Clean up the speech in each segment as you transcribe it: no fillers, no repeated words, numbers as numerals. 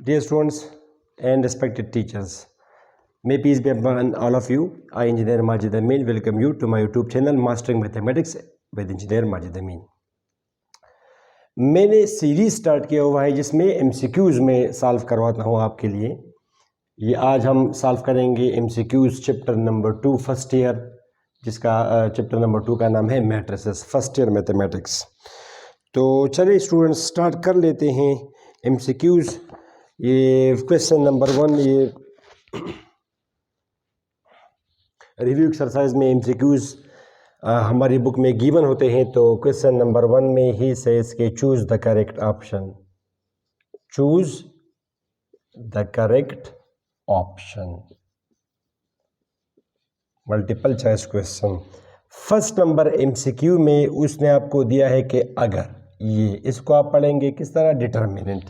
Dear students and respected teachers, may peace be upon all of you. I, Engineer Majid Amin, welcome you to my YouTube channel Mastering Mathematics with Engineer Majid Amin. मैंने series start किया हुआ है जिसमें MCQs में solve करवाता हूँ आपके लिए। ये आज हम सॉल्व करेंगे MCQs chapter number 2 first year, जिसका चैप्टर नंबर 2 का नाम है मैट्रिसेस, फर्स्ट ईयर मैथमेटिक्स। तो चलिए स्टूडेंट्स स्टार्ट कर लेते हैं MCQs। ये क्वेश्चन नंबर 1, ये रिव्यू एक्सरसाइज में MCQs हमारी बुक में गिवन होते हैं। तो क्वेश्चन नंबर 1 में ही सेज के choose the correct option, choose the correct option, multiple choice question. First number MCQ में उसने आपको दिया है कि अगर ये, इसको आप पढ़ेंगे किस तरह, डिटर्मिनेंट,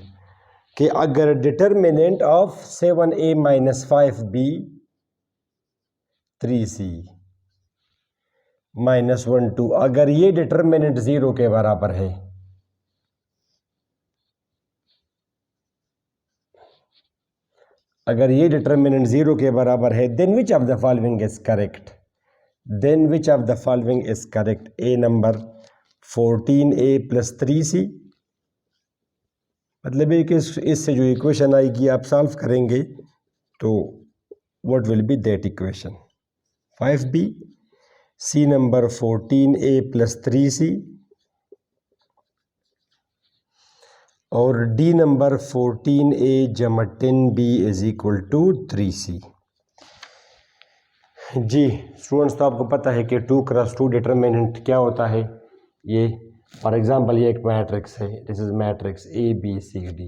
कि अगर determinant of 7a - 5b 3c -1 2, अगर ये डिटर्मिनेंट 0 के बराबर है, अगर ये डिटर्मिनेंट 0 के बराबर है, then which of the following is correct, then which of the following is correct. A number 14a + 3c, मतलब है कि इससे जो इक्वेशन आएगी आप सॉल्व करेंगे तो what will be that equation, 5b। C number 14a + 3c और D number 14a = 10b = 3c। जी स्टूडेंट्स, तो आपको पता है कि 2x2 डिटर्मिनेंट क्या होता है। ये फॉर एग्जांपल ये एक मैट्रिक्स है, दिस इज मैट्रिक्स ABCD,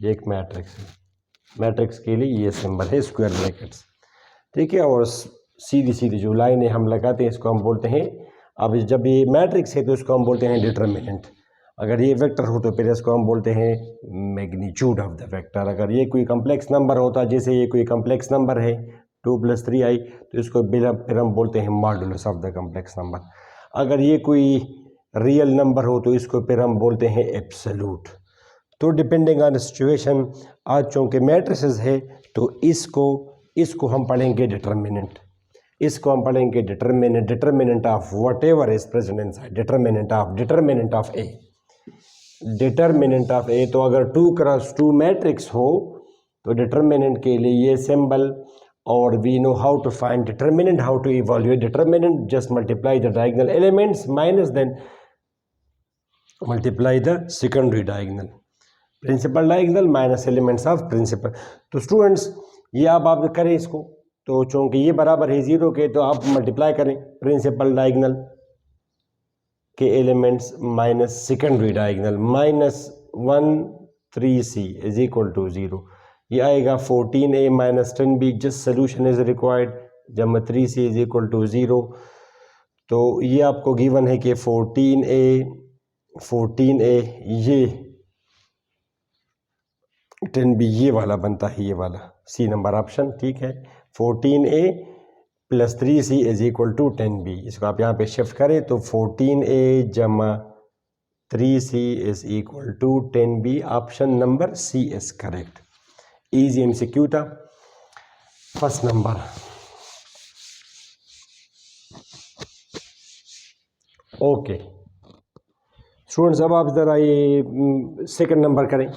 ये एक मैट्रिक्स है। मैट्रिक्स के लिए ये सिंबल है स्क्वायर ब्रैकेट्स, ठीक है। और सीधी सीधी जो लाइनें हम लगाते हैं इसको हम बोलते हैं, अब जब ये मैट्रिक्स है तो इसको हम बोलते हैं डिटर्मिनेंट। अगर ये वेक्टर हो तो फिर इसको हम बोलते हैं मैग्नीट्यूड ऑफ द वेक्टर। अगर ये कोई कम्प्लेक्स नंबर होता, जैसे ये कोई कम्प्लेक्स नंबर है 2 + 3i, तो इसको फिर हम बोलते हैं modulus of the complex number. अगर ये कोई रियल नंबर हो तो इसको फिर हम बोलते हैं एब्सोल्यूट। तो डिपेंडिंग ऑन सिचुएशन, आज चूँकि मैट्रिसेस है तो इसको हम पढ़ेंगे डिटर्मिनेंट, इसको हम पढ़ेंगे determinant of whatever is present inside, determinant of A, determinant of A. तो अगर 2x2 मैट्रिक्स हो तो डिटर्मिनेंट के लिए ये सिंबल, और we know how to find determinant, how to evaluate determinant, just multiply the diagonal elements minus then multiply the secondary diagonal, principal diagonal minus elements of principal. तो students ये आप करें इसको, तो चूँकि ये बराबर है 0 के, तो आप मल्टीप्लाई करें प्रिंसिपल डायगोनल के elements minus secondary diagonal, -1 3c = 0। ये आएगा 14a - 10b, just solution is required, जब 3c = 0। तो ये आपको गिवन है कि 14a ये 10b ये वाला बनता है, ये वाला सी नंबर ऑप्शन, ठीक है। 14a + 3c = 10b, इसको आप यहाँ पे शिफ्ट करें तो 14a = 3c = 10b, option number C is correct. Easy MCQ था फर्स्ट नंबर। ओके स्टूडेंट्स, अब आप ज़रा ये सेकंड नंबर करें।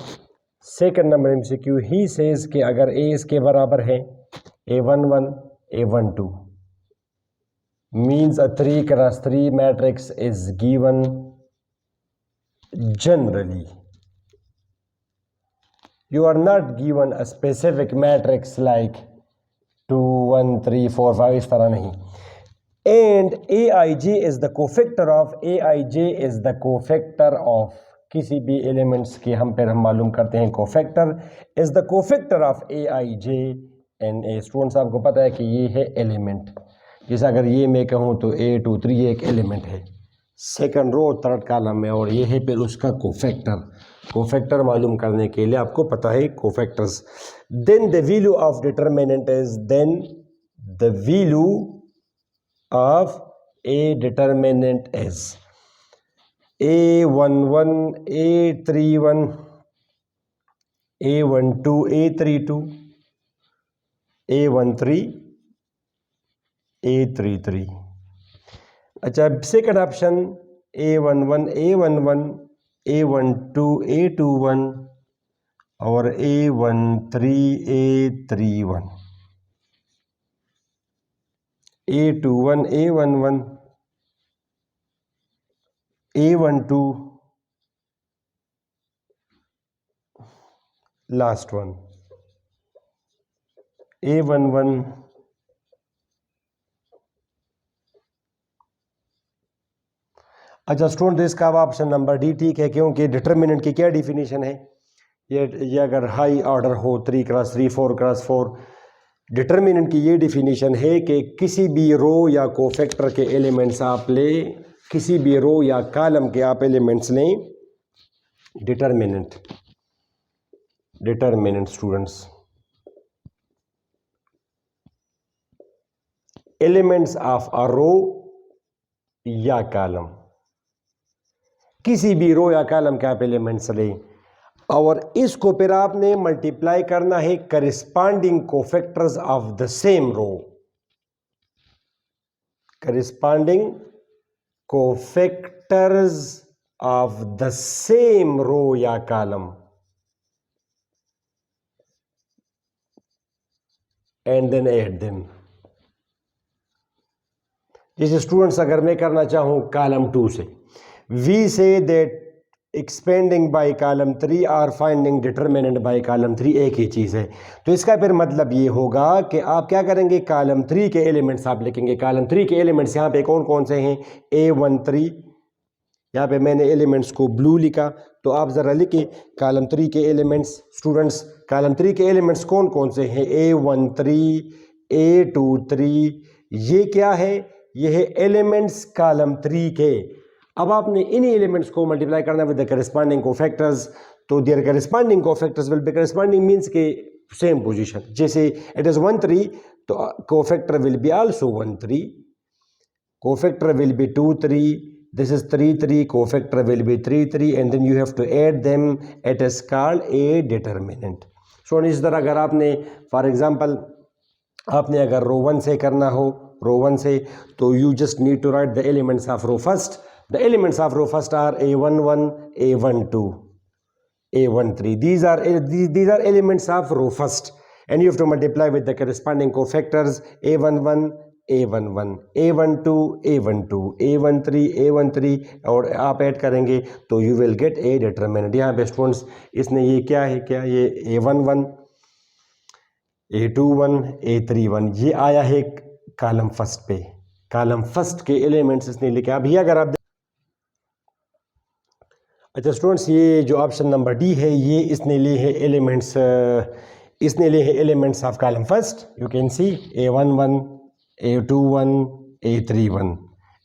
सेकंड नंबर MCQ ही सेज कि अगर a इसके बराबर है, A11 A12 means a 3x3 matrix is given generally. You are not given a specific matrix like 2 1 3 4 5, इस तरह नहीं। And Aij is the cofactor of किसी भी एलिमेंट्स के हम मालूम करते हैं cofactor is the cofactor of Aij and A। Students आपको पता है कि ये है एलिमेंट, जैसे अगर ये मैं कहूँ तो A23 ये एक एलिमेंट है सेकंड रो थर्ड कॉलम में, और ये है फिर उसका कोफैक्टर मालूम करने के लिए आपको पता है cofactors. Then the value of determinant is, then the value of A determinant is A11 A31 A12 A32 A13 A33। अच्छा, second option A11 A11 A12 A21 और A13 A31। A21 A11 A12 last one A11। अच्छा student, तो इसका option number D ठीक है, क्योंकि determinant की क्या डिफिनीशन है, ये अगर हाई ऑर्डर हो 3 क्रॉस 3 4 क्रॉस 4, डिटर्मिनेंट की ये डिफिनीशन है कि किसी भी रो या कोफैक्टर के एलिमेंट्स आप ले, किसी भी रो या कॉलम के आप एलिमेंट्स लें, determinant students, elements of a row या कॉलम, किसी भी रो या कॉलम के आप एलिमेंट्स लें और इसको फिर आपने मल्टीप्लाई करना है corresponding cofactors of the same row, corresponding cofactors of the same row या column, and then add them. जैसे स्टूडेंट्स अगर मैं करना चाहूं कॉलम 2 से, we say that expanding by column 3 और फाइंडिंग डिटरमिनेंट बाय कॉलम 3 एक ही चीज़ है। तो इसका फिर मतलब ये होगा कि आप क्या करेंगे, कॉलम 3 के एलिमेंट्स आप लिखेंगे। कॉलम 3 के एलिमेंट्स यहाँ पे कौन कौन से हैं, A13, यहाँ पे मैंने एलिमेंट्स को ब्लू लिखा, तो आप ज़रा लिखिए कॉलम 3 के एलिमेंट्स। स्टूडेंट्स कॉलम 3 के एलिमेंट्स कौन कौन से हैं, A13 A23, ये क्या है, ये है एलिमेंट्स कॉलम 3 के। अब आपने इन एलिमेंट्स को मल्टीप्लाई करना विद द करस्पॉन्डिंग कोफैक्टर्स, तो their corresponding cofactors will be, corresponding means के सेम पोजीशन, जैसे इट इज 1 3 तो cofactor will be also 1 3, cofactor will be 2 3, this is 3 3, cofactor will be 3 3, and then you have to add them, it is called a determinant। सो इस तरह अगर आपने for example आपने अगर रो 1 से करना हो, रो 1 से, तो you just need to write the elements of row first. The elements of row first are A11 A12 A13, these are elements of row first, and you have to multiply with the corresponding cofactors A11 A11 A12 A12 A13 A13, और आप add करेंगे तो you will get A determinant. यहाँ पे students इसने ये क्या है, क्या ये A11 A21 A31 ये आया है कॉलम फर्स्ट पे, कॉलम फर्स्ट के एलिमेंट्स इसने लिखे। अब ये अगर आप अच्छा स्टूडेंट्स, ये जो ऑप्शन नंबर डी है, ये इसने लिए है एलिमेंट्स, इसने लिए है elements of column first. You can see A11 A21 A31,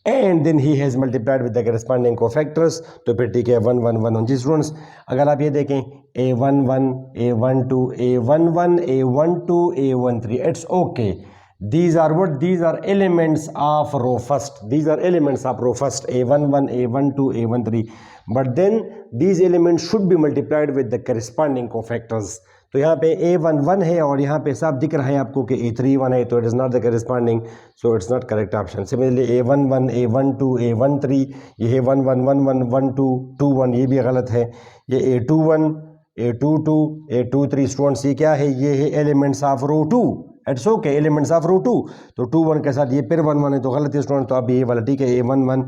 and then he has multiplied with the corresponding cofactors, तो फिर ठीक है 1 1 1 1। जी स्टूडेंट्स अगर आप ये देखें A11 A12 A11 A12 A13, it's okay, these are what, these are elements of row first, these are elements of row first A11 A12 A13, but then these elements should be multiplied with the corresponding cofactors। तो यहाँ पे A11 है और यहाँ पे साफ दिख रहा है आपको कि A31 है, तो it is not the corresponding, so it's not correct option। Similarly A11 A12 A13, ये है 1 1 1 1 1 2 2 1, ये भी गलत है। ये A21 A22 A23, स्टूडेंट्स ये क्या है, ये है elements of row 2, it's okay, elements of row 2, तो 2 1 के साथ ये फिर 1 1 है, तो गलत है स्टूडेंट, तो आप ये वाला ठीक है A11।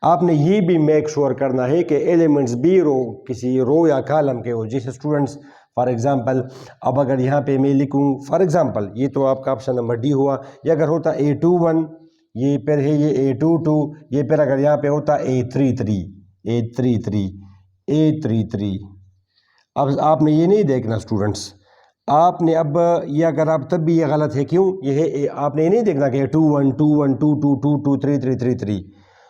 आपने ये भी मेक श्योर करना है कि एलिमेंट्स भी रो किसी रो या कॉलम के हो। जैसे स्टूडेंट्स फॉर एग्जांपल अब अगर यहाँ पे मैं लिखूँ फॉर एग्जांपल, ये तो आपका ऑप्शन नंबर डी हुआ, ये अगर होता A21, ये फिर है ये A22, ये फिर अगर यहाँ पे होता A33 A33। अब आपने ये नहीं देखना स्टूडेंट्स, आपने अब ये अगर आप तब भी ये गलत है, क्यों, ये है आपने ये नहीं देखना कि 2 1 2 1 2 2 2 2 3 3 3 3,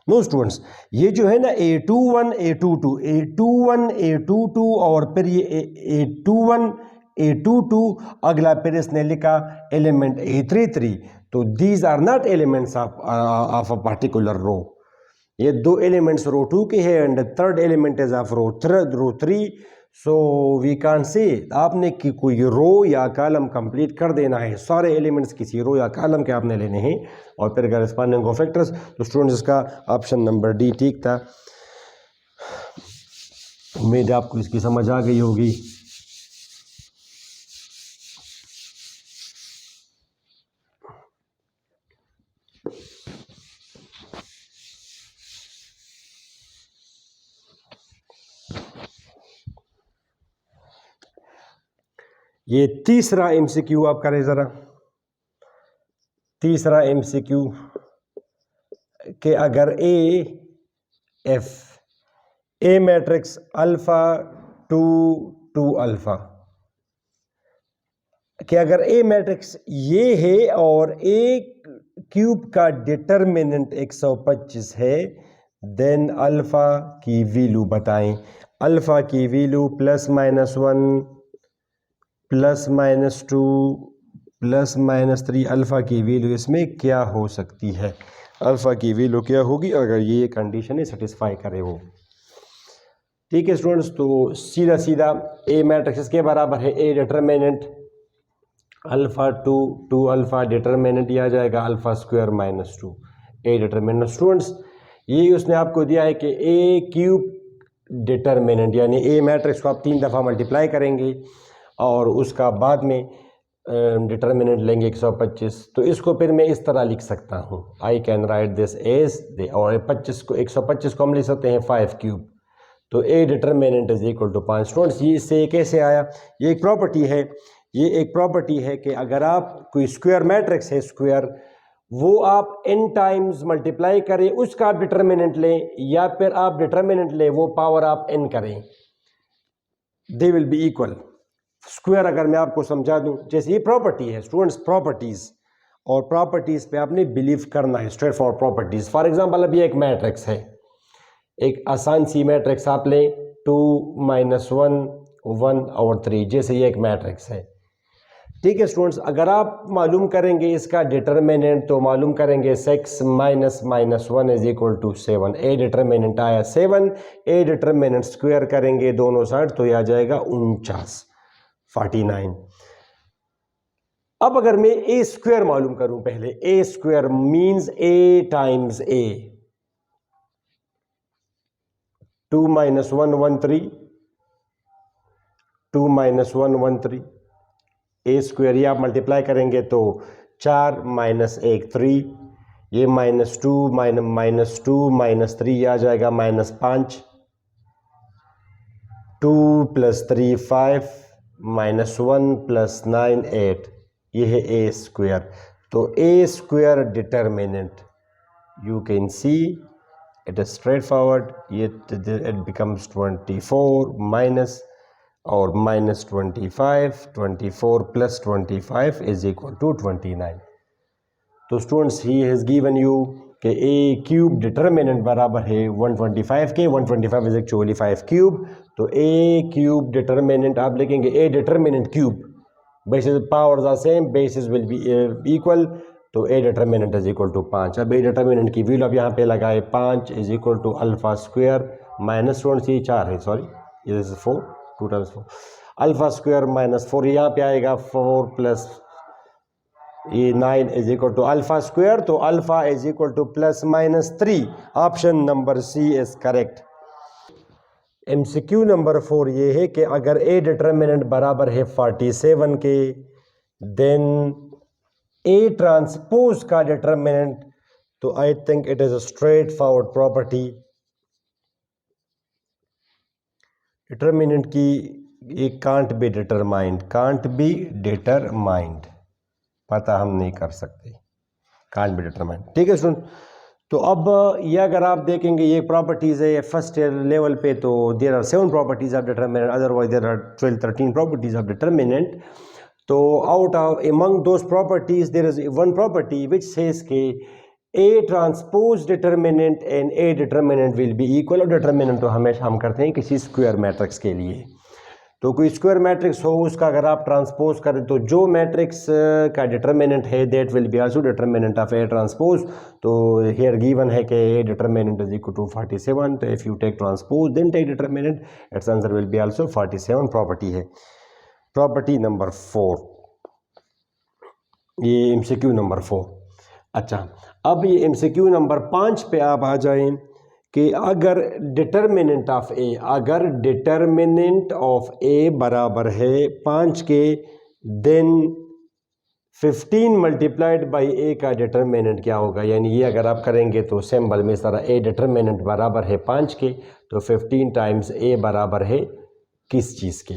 नो स्टूडेंट्स, ये जो है ना A21 A22 A21 A22 और फिर ये A21 A22, अगला फिर इसने लिखा एलिमेंट A33, तो these are not elements of a particular row. ये दो एलिमेंट्स रो 2 के हैं and third element is of row 3, so we can't say आपने कि कोई रो या कॉलम कंप्लीट कर देना है, सारे एलिमेंट्स किसी रो या कॉलम के आपने लेने हैं और फिर करस्पॉन्डिंग कोफैक्टर्स। तो स्टूडेंट्स इसका ऑप्शन नंबर डी ठीक था। उम्मीद है आपको इसकी समझ आ गई होगी। ये तीसरा एमसीक्यू आप करें ज़रा। तीसरा एमसीक्यू कि अगर ए मैट्रिक्स अल्फ़ा टू अल्फ़ा, कि अगर ए मैट्रिक्स ये है और ए क्यूब का डिटर्मिनेंट 125 है, देन अल्फ़ा की वैल्यू बताएं। अल्फ़ा की वैल्यू +-1 +-2 +-3, अल्फ़ा की वैल्यू इसमें क्या हो सकती है? अल्फ़ा की वैल्यू क्या होगी अगर ये कंडीशन है सेटिस्फाई करे वो। ठीक है स्टूडेंट्स, तो सीधा सीधा ए मैट्रिक्स इसके बराबर है ए determinant alpha two alpha, determinant यह आ जाएगा α² - 2 ए डिटर्मिनेंट। स्टूडेंट्स ये उसने आपको दिया है कि ए क्यूब डिटर्मिनेंट यानी ए मैट्रिक्स को आप 3 दफ़ा मल्टीप्लाई करेंगे और उसका बाद में डिटर्मिनेंट लेंगे 125। तो इसको फिर मैं इस तरह लिख सकता हूँ, I can write this as they, और 125 को हम लिख सकते हैं 5 क्यूब। तो ए determinant is equal to 5। Students ये इससे कैसे आया? ये एक प्रॉपर्टी है, ये एक प्रॉपर्टी है कि अगर आप कोई स्क्वायर मैट्रिक्स है स्क्वायर, वो आप n टाइम्स मल्टीप्लाई करें उसका आप डिटर्मिनेंट लें, या फिर आप डिटर्मिनेंट लें वो पावर आप n करें, they will be equal. Square अगर मैं आपको समझा दूं, जैसे ये प्रॉपर्टी है स्टूडेंट्स, प्रॉपर्टीज, और प्रॉपर्टीज पे आपने बिलीव करना है, straight for properties. For example अभी एक मैट्रिक्स है, एक आसान सी मैट्रिक्स आप लें 2 - 1 1 और 3, जैसे ये एक मैट्रिक्स है। ठीक है स्टूडेंट्स, अगर आप मालूम करेंगे इसका डिटर्मिनेंट तो मालूम करेंगे 6 - -1 = 7। ए डिटर्मिनेंट आया 7, ए डिटर्मिनेंट स्क्वायर करेंगे दोनों साइड तो यह आ जाएगा 49। अब अगर मैं ए स्क्वायर मालूम करूं, पहले ए स्क्वायर मींस ए टाइम्स ए, 2 - 1 13, 2 - 1 13, ए स्क्वायर ये आप मल्टीप्लाई करेंगे तो 4 - 1 3, ये -2 - 3 आ जाएगा -5, 2 + 3 5 -1 + 9 8, ये है ए स्क्वायर। तो A square determinant you can see it is straightforward, it becomes 24 minus और -25, 24 + 25 इज इक्वल टू 29। तो students he has given you कि ए क्यूब डिटर्मिनेंट बराबर है 125 के, 125 इज एक्चुअली 5 क्यूब। तो ए क्यूब डिटर्मिनेंट आप लिखेंगे A determinant cube, basis powers are same, basis will be equal, तो ए डिटर्मिनेंट इज इक्वल टू 5। अब ए डिटर्मिनेंट की वैल्यू आप यहाँ पे लगाए 5 इज इक्वल टू α² माइनस 4 है, सॉरी ये 4, 2 टाइम्स 4, α² - 4 यहाँ पे आएगा 4 + ये 9 इज इक्वल टू α², तो alpha is equal to +-3। Option number C is correct. MCQ number 4 ये है कि अगर ए डिटर्मिनेंट बराबर है 47 के, देन ए ट्रांसपोज का डिटर्मिनेंट, तो I think it is a straight forward property. Determinant की ये कांट बी डिटरमाइंड, पता हम नहीं कर सकते, कांट बी डिटरमाइंड। ठीक है सुन, तो अब ये अगर आप देखेंगे ये प्रॉपर्टीज़ है फर्स्ट लेवल पे, तो there are 7 properties of determinant, otherwise there are 12-13 properties of determinant. तो out of among those properties there is one property which says के A transpose determinant and A determinant will be equal. और determinant तो हमेशा हम करते हैं किसी square matrix के लिए। तो कोई स्क्वायर मैट्रिक्स हो उसका अगर आप ट्रांसपोज करें तो जो मैट्रिक्स का डिटर्मिनेंट है that will be also determinant of a transpose. तो हियर गिवन है कि a determinant is equal to 47, तो if you take transpose then take determinant, it's answer will be also 47। Property है प्रॉपर्टी नंबर 4, ये MCQ number 4। अच्छा, अब ये MCQ number 5 पे आप आ जाएं कि अगर डिटर्मिनेंट ऑफ ए, अगर डिटर्मिनेंट ऑफ ए बराबर है 5 के, देन 15 मल्टीप्लाइड बाई ए का डिटर्मिनेंट क्या होगा। यानी ये अगर आप करेंगे तो सिंबल में इस तरह ए डिटर्मिनेंट बराबर है 5 के, तो 15 टाइम्स ए बराबर है किस चीज़ के।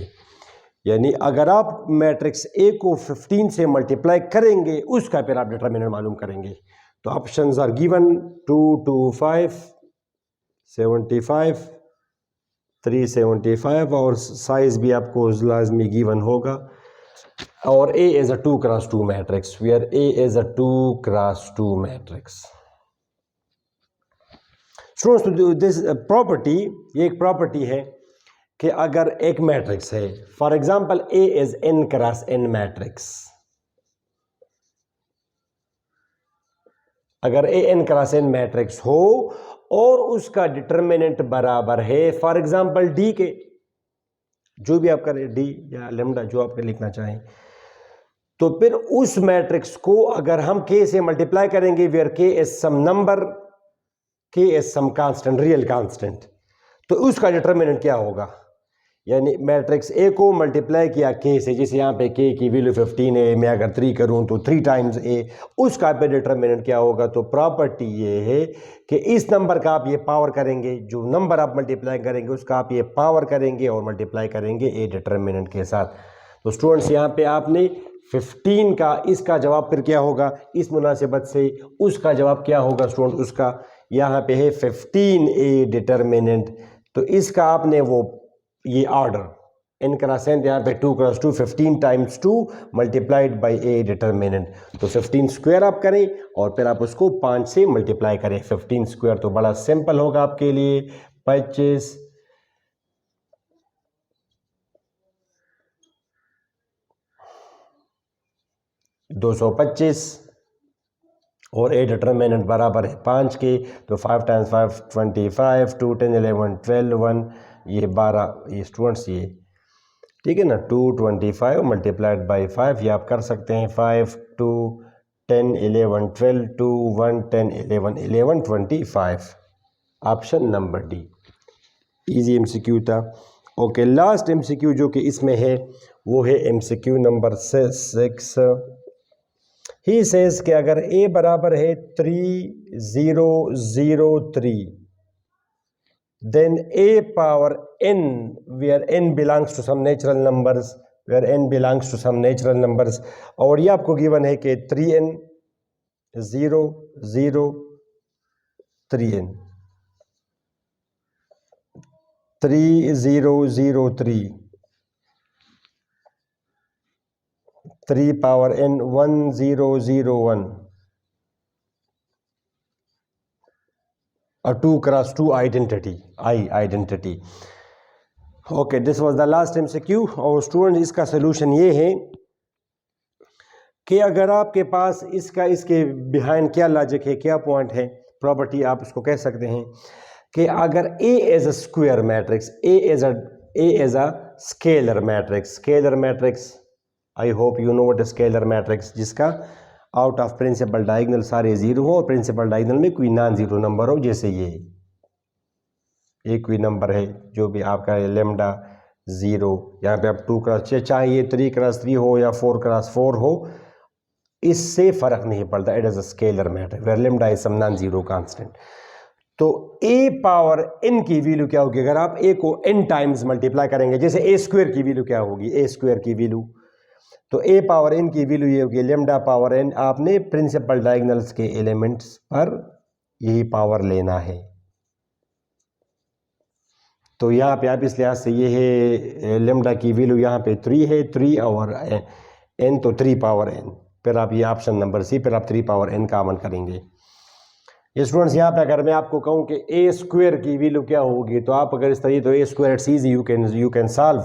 यानी अगर आप मैट्रिक्स ए को 15 से मल्टीप्लाई करेंगे उसका फिर आप डिटर्मिनेंट मालूम करेंगे। तो ऑप्शंस आर गिवन 2 2 5 75 375 और साइज भी आपको लाजमी गिवन होगा। और A is a 2x2 matrix, where A is a 2x2 matrix. Students, this property, ये एक प्रॉपर्टी है कि अगर एक मैट्रिक्स है, for example A is n cross n matrix, अगर A n cross n matrix हो और उसका डिटर्मिनेंट बराबर है फॉर एग्जांपल D के, जो भी आप करें D या लेम्डा जो आप लिखना चाहें, तो फिर उस मैट्रिक्स को अगर हम K से मल्टीप्लाई करेंगे where K is some number, K is some constant, real constant, तो उसका डिटर्मिनेंट क्या होगा। यानी मैट्रिक्स ए को मल्टीप्लाई किया K से, जैसे यहाँ पे K की वैल्यू 15 है, मैं अगर 3 करूँ तो 3 टाइम्स A, उसका पे डिटर्मिनेंट क्या होगा। तो प्रॉपर्टी ये है कि इस नंबर का आप ये पावर करेंगे, जो नंबर आप मल्टीप्लाई करेंगे उसका आप ये पावर करेंगे और मल्टीप्लाई करेंगे A डिटर्मिनेंट के साथ। तो स्टूडेंट्स, यहाँ पे आपने 15 का, इसका जवाब फिर क्या होगा, इस मुनासिबत से उसका जवाब क्या होगा स्टूडेंट, उसका यहाँ पे है 15A डिटर्मिनेंट। तो इसका आपने वो ये ऑर्डर n क्रॉस n, यहाँ पे 2x2, 15 times 2 multiplied by A determinant. तो 15 स्क्वायर आप करें और फिर आप उसको 5 से मल्टीप्लाई करें। 15 स्क्वायर तो बड़ा सिंपल होगा आपके लिए, 25 225 और A डिटर्मिनेंट बराबर है 5 के, तो 5 टाइम्स 5 25, 2 10 11 12 1 ये 12, ये स्टूडेंट्स ये ठीक है ना, 225 मल्टीप्लाइड बाई 5, ये आप कर सकते हैं 5 2 10 11 12 2 1 10 11 11 25, option number D. Easy MCQ था। ओके, लास्ट एमसीक्यू जो कि इसमें है वो है एमसीक्यू नंबर 6। ही सेज कि अगर a बराबर है 3003, then a power n, where n belongs to some natural numbers, where n belongs to some natural numbers, और ये आपको गिवन है कि 3n 0 0 3n 3003 3 power n 1001, a 2x2 identity। Okay, this was the last MCQ. और student, इसका solution ये है कि अगर आपके पास इसके बिहाइंड क्या लॉजिक है, क्या पॉइंट है, प्रॉपर्टी आप इसको कह सकते हैं कि अगर A as a square matrix, A as a scalar matrix, I hope you know what is scalar matrix, जिसका आउट ऑफ प्रिंसिपल डायगोनल सारे जीरो हो और प्रिंसिपल डायगोनल में कोई नॉन जीरो नंबर हो, जैसे ये कोई नंबर है जो भी आपका लेमडा 0, यहाँ पे आप 2x, चाहे ये 3x3 हो या 4x4 हो, इससे फर्क नहीं पड़ता। It is a scalar matrix where lambda is some non zero constant. तो a पावर n की वैल्यू क्या होगी अगर आप a को n टाइम्स मल्टीप्लाई करेंगे, जैसे a स्क्वायर की वैल्यू क्या होगी, a स्क्वायर की वैल्यू, तो a पावर n की वैल्यू ये होगी लेमडा पावर n, आपने प्रिंसिपल डायगोनल्स के एलिमेंट्स पर यही पावर लेना है। तो यहाँ पे आप इस लिहाज से ये है लेमडा की वैल्यू यहाँ पे 3 है, 3 और n, तो 3 पावर n, फिर आप ये ऑप्शन नंबर सी, फिर आप 3 पावर n कॉमन करेंगे। स्टूडेंट्स, यहाँ पे अगर मैं आपको कहूँ कि a स्क्वायर की वैल्यू क्या होगी, तो आप अगर इस तरीके, तो a square it's easy, you can solve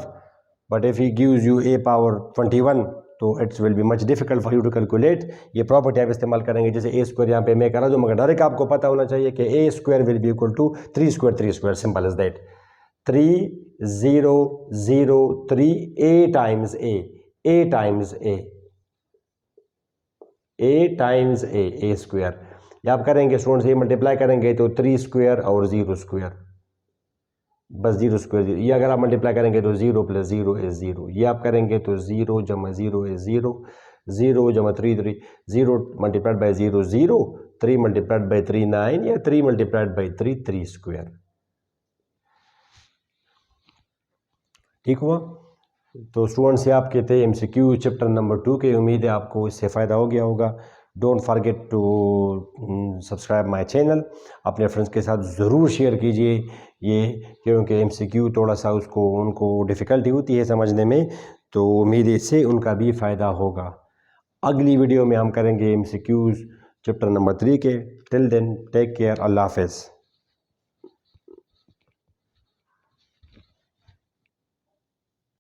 but if he gives you a power 21 तो it's will be much difficult for you to calculate. ये प्रॉपर्टी आप इस्तेमाल करेंगे, जैसे ए स्क्वायर यहाँ पे मैं करा दूँ, मगर डायरेक्ट आपको पता होना चाहिए कि A square will be equal to 3 square, simple is that. 3 0 0 3 a times a times a times a square. ये आप करेंगे स्टूडेंट्स, ये मल्टीप्लाई करेंगे तो 3 स्क्वायर और 0 स्क्वायर, बस 0 स्क्वायर 0। ये अगर आप मल्टीप्लाई करेंगे तो 0 प्लस 0 इज 0। ये आप करेंगे तो 0 जमा 0 इज 0, 0 जमा 3 3, 0 मल्टीप्लाइड बाई 0 0, 3 मल्टीप्लाइड बाई 3 9, या 3 मल्टीप्लाइड बाई 3 3 स्क्वायर। ठीक हुआ? तो स्टूडेंट्स ये आपके थे MCQ चैप्टर नंबर 2 के। उम्मीद है आपको इससे फ़ायदा हो गया होगा। Don't forget to subscribe my channel. अपने फ्रेंड्स के साथ ज़रूर शेयर कीजिए ये, क्योंकि MCQ थोड़ा सा उनको डिफ़िकल्टी होती है समझने में, तो उम्मीद है इससे उनका भी फ़ायदा होगा। अगली वीडियो में हम करेंगे MCQs चैप्टर नंबर 3 के। टिल देन टेक केयर, अल्लाह हाफ़िज़।